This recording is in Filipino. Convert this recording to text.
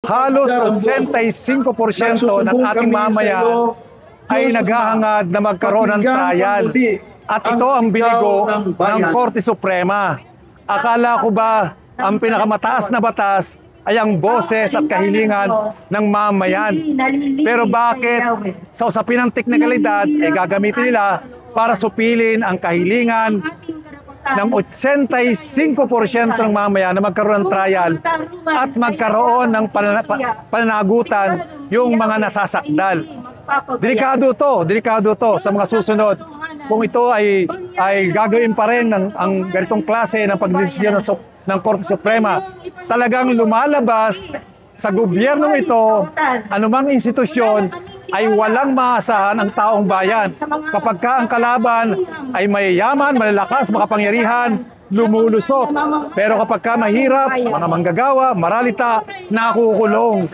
halos 85% ng ating mamayan ay naghahangad na magkaroon ng trial. At ito ang binigo ng Korte Suprema. Akala ko ba ang pinakamataas na batas ay ang boses at kahilingan ng mamayan? Pero bakit sa usapin ng teknikalidad ay gagamitin nila para supilin ang kahilingan ng 85% ng mamayan na magkaroon ng trial at magkaroon ng pananagutan yung mga nasasakdal? Delikado to sa mga susunod. Kung ito ay gagawin pa rin ang ganitong klase ng pagdesisyon ng Korte Suprema, talagang lumalabas sa gobyernong ito, anumang institusyon ay walang maasahan ang taong bayan. Kapag ang kalaban ay mayayaman, malalakas, makapangyarihan, lumulusot. Pero kapag mahirap, mga manggagawa, maralita, nakukulong.